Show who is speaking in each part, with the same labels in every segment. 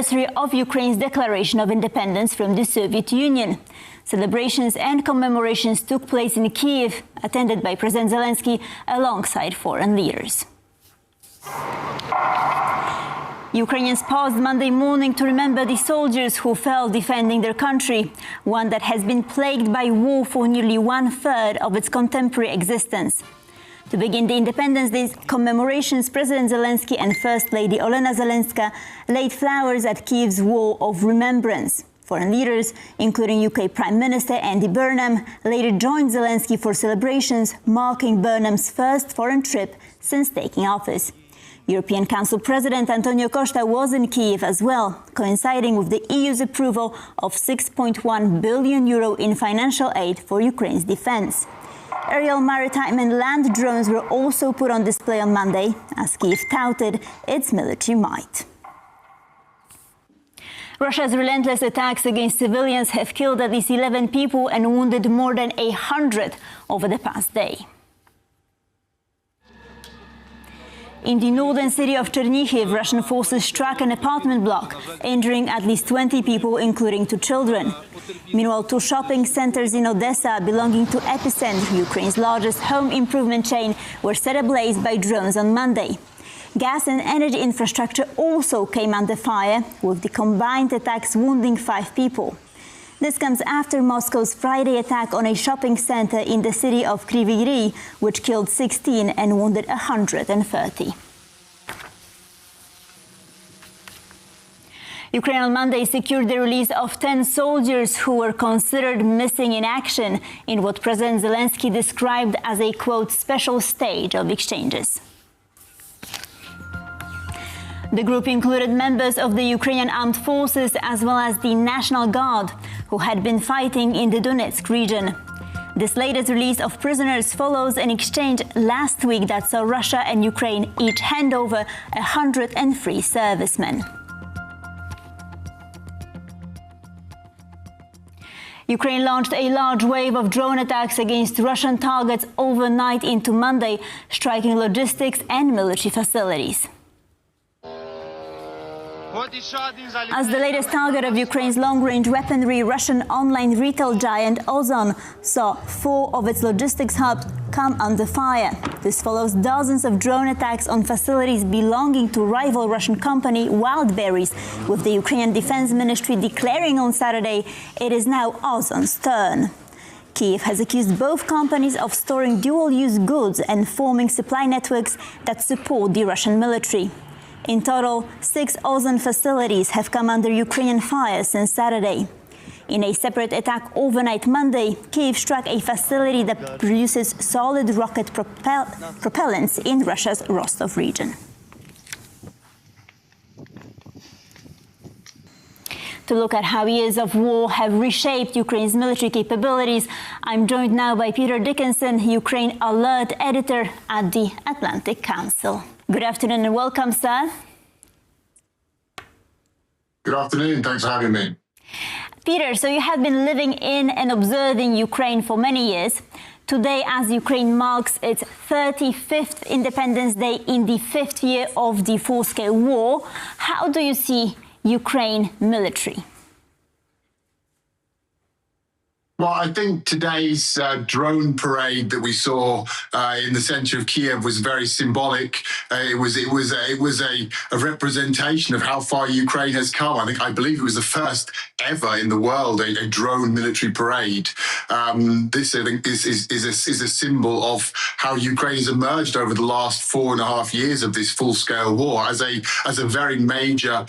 Speaker 1: anniversary of Ukraine's declaration of independence from the Soviet Union. Celebrations and commemorations took place in Kyiv, attended by President Zelensky alongside foreign leaders. Ukrainians paused Monday morning to remember the soldiers who fell defending their country, one that has been plagued by war for nearly one-third of its contemporary existence. To begin the Independence Day commemorations, President Zelensky and First Lady Olena Zelenska laid flowers at Kyiv's Wall of Remembrance. Foreign leaders, including UK Prime Minister Andy Burnham, later joined Zelensky for celebrations marking Burnham's first foreign trip since taking office. European Council President Antonio Costa was in Kyiv as well, coinciding with the EU's approval of €6.1 billion in financial aid for Ukraine's defense. Aerial, maritime and land drones were also put on display on Monday, as Kyiv touted its military might. Russia's relentless attacks against civilians have killed at least 11 people and wounded more than 100 over the past day. In the northern city of Chernihiv, Russian forces struck an apartment block, injuring at least 20 people, including 2 children. Meanwhile, 2 shopping centers in Odessa, belonging to Epicenter, Ukraine's largest home improvement chain, were set ablaze by drones on Monday. Gas and energy infrastructure also came under fire, with the combined attacks wounding 5 people. This comes after Moscow's Friday attack on a shopping center in the city of Kryvyi Rih, which killed 16 and wounded 130. Ukraine on Monday secured the release of 10 soldiers who were considered missing in action in what President Zelensky described as a, quote, special stage of exchanges. The group included members of the Ukrainian armed forces as well as the National Guard, who had been fighting in the Donetsk region. This latest release of prisoners follows an exchange last week that saw Russia and Ukraine each hand over 103 servicemen. Ukraine launched a large wave of drone attacks against Russian targets overnight into Monday, striking logistics and military facilities. As the latest target of Ukraine's long-range weaponry, Russian online retail giant Ozon saw 4 of its logistics hubs come under fire. This follows dozens of drone attacks on facilities belonging to rival Russian company Wildberries, with the Ukrainian Defense Ministry declaring on Saturday it is now Ozon's turn. Kyiv has accused both companies of storing dual-use goods and forming supply networks that support the Russian military. In total, 6 Ozon facilities have come under Ukrainian fire since Saturday. In a separate attack overnight Monday, Kyiv struck a facility that produces solid rocket propellants in Russia's Rostov region. To look at how years of war have reshaped Ukraine's military capabilities, I'm joined now by Peter Dickinson, Ukraine Alert Editor at the Atlantic Council. Good afternoon and welcome, sir.
Speaker 2: Good afternoon. Thanks for having me.
Speaker 1: Peter, so you have been living in and observing Ukraine for many years. Today, as Ukraine marks its 35th Independence Day in the 5th year of the full-scale war, how do you see Ukraine military?
Speaker 2: Well, I think today's drone parade that we saw in the center of Kiev was very symbolic. It was a representation of how far Ukraine has come. I believe it was the first ever in the world a drone military parade. This, I think, is a symbol of how Ukraine has emerged over the last 4.5 years of this full-scale war as a very major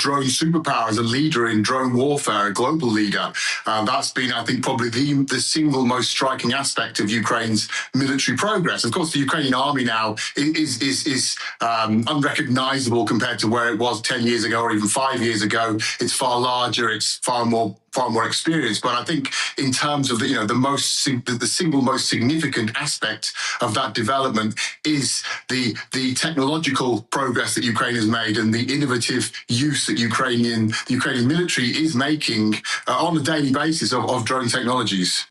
Speaker 2: drone superpower, as a leader in drone warfare, a global leader. That's been, I think, probably the single most striking aspect of Ukraine's military progress. Of course, the Ukrainian army now is unrecognizable compared to where it was 10 years ago or even 5 years ago. It's far larger. It's far more experienced. But I think in terms of the single most significant aspect of that development is the technological progress that Ukraine has made and the innovative use that the Ukrainian military is making on a daily basis of drone technologies.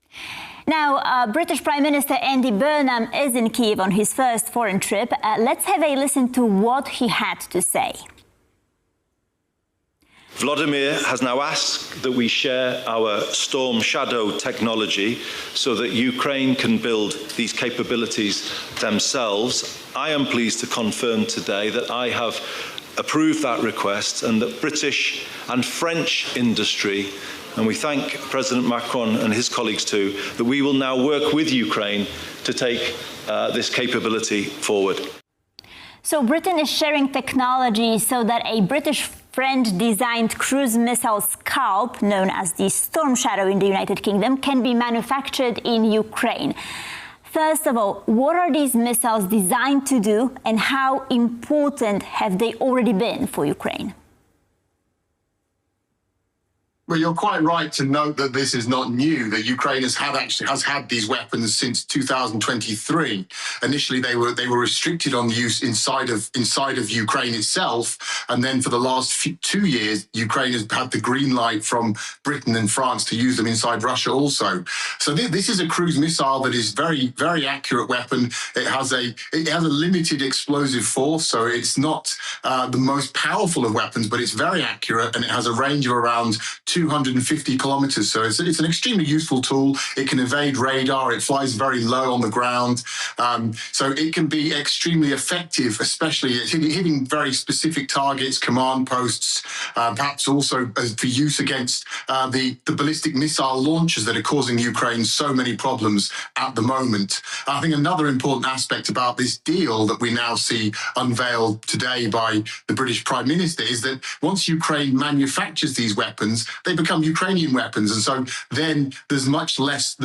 Speaker 1: Now, British Prime Minister Andy Burnham is in Kyiv on his first foreign trip. Let's have a listen to what he had to say.
Speaker 3: Vladimir has now asked that we share our Storm Shadow technology so that Ukraine can build these capabilities themselves. I am pleased to confirm today that I have approved that request and that British and French industry, and we thank President Macron and his colleagues too, that we will now work with Ukraine to take this capability forward.
Speaker 1: So Britain is sharing technology so that a British French-designed cruise missile Scalp, known as the Storm Shadow in the United Kingdom, can be manufactured in Ukraine. First of all, what are these missiles designed to do, and how important have they already been for Ukraine?
Speaker 2: Well, you're quite right to note that this is not new, that Ukraine has had these weapons since 2023. Initially, they were restricted on use inside of Ukraine itself. And then for the last 2 years, Ukraine has had the green light from Britain and France to use them inside Russia also. So this is a cruise missile that is very, very accurate weapon. It has a limited explosive force, so it's not the most powerful of weapons, but it's very accurate, and it has a range of around 250 kilometers. So it's an extremely useful tool. It can evade radar. It flies very low on the ground. So it can be extremely effective, especially at hitting very specific targets, command posts, perhaps also for use against the ballistic missile launchers that are causing Ukraine so many problems at the moment. I think another important aspect about this deal that we now see unveiled today by the British Prime Minister is that once Ukraine manufactures these weapons, they become Ukrainian weapons, and so then there's much less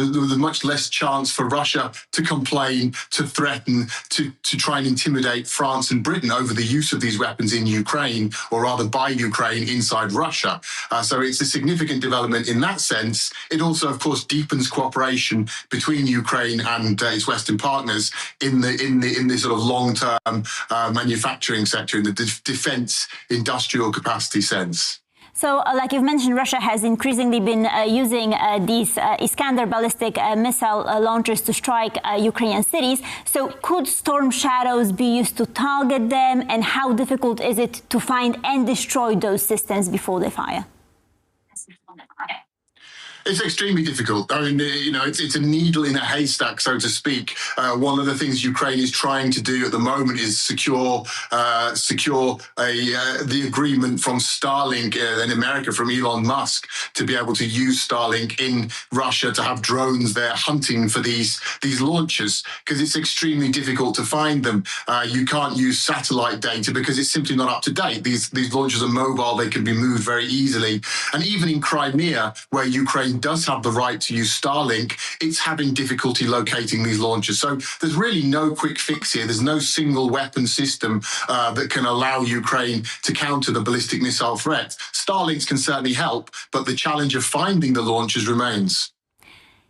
Speaker 2: chance for Russia to complain, to threaten, to try and intimidate France and Britain over the use of these weapons in Ukraine, or rather by Ukraine inside Russia. So it's a significant development in that sense. It also, of course, deepens cooperation between Ukraine and its Western partners in the sort of long-term manufacturing sector, in the defense industrial capacity sense.
Speaker 1: So, like you've mentioned, Russia has increasingly been using these Iskander ballistic missile launchers to strike Ukrainian cities. So could Storm Shadows be used to target them, and how difficult is it to find and destroy those systems before they fire?
Speaker 2: It's extremely difficult. I mean, it's a needle in a haystack, so to speak. One of the things Ukraine is trying to do at the moment is secure the agreement from Starlink in America, from Elon Musk, to be able to use Starlink in Russia, to have drones there hunting for these launchers, because it's extremely difficult to find them. You can't use satellite data because it's simply not up to date. These launchers are mobile; they can be moved very easily. And even in Crimea, where Ukraine does have the right to use Starlink, it's having difficulty locating these launchers. So there's really no quick fix here. There's no single weapon system that can allow Ukraine to counter the ballistic missile threat. Starlinks can certainly help, but the challenge of finding the launchers remains.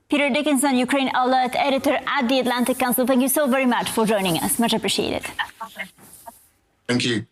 Speaker 1: Peter Dickinson, Ukraine Alert editor at the Atlantic Council, thank you so very much for joining us. Much appreciated.
Speaker 2: Thank you.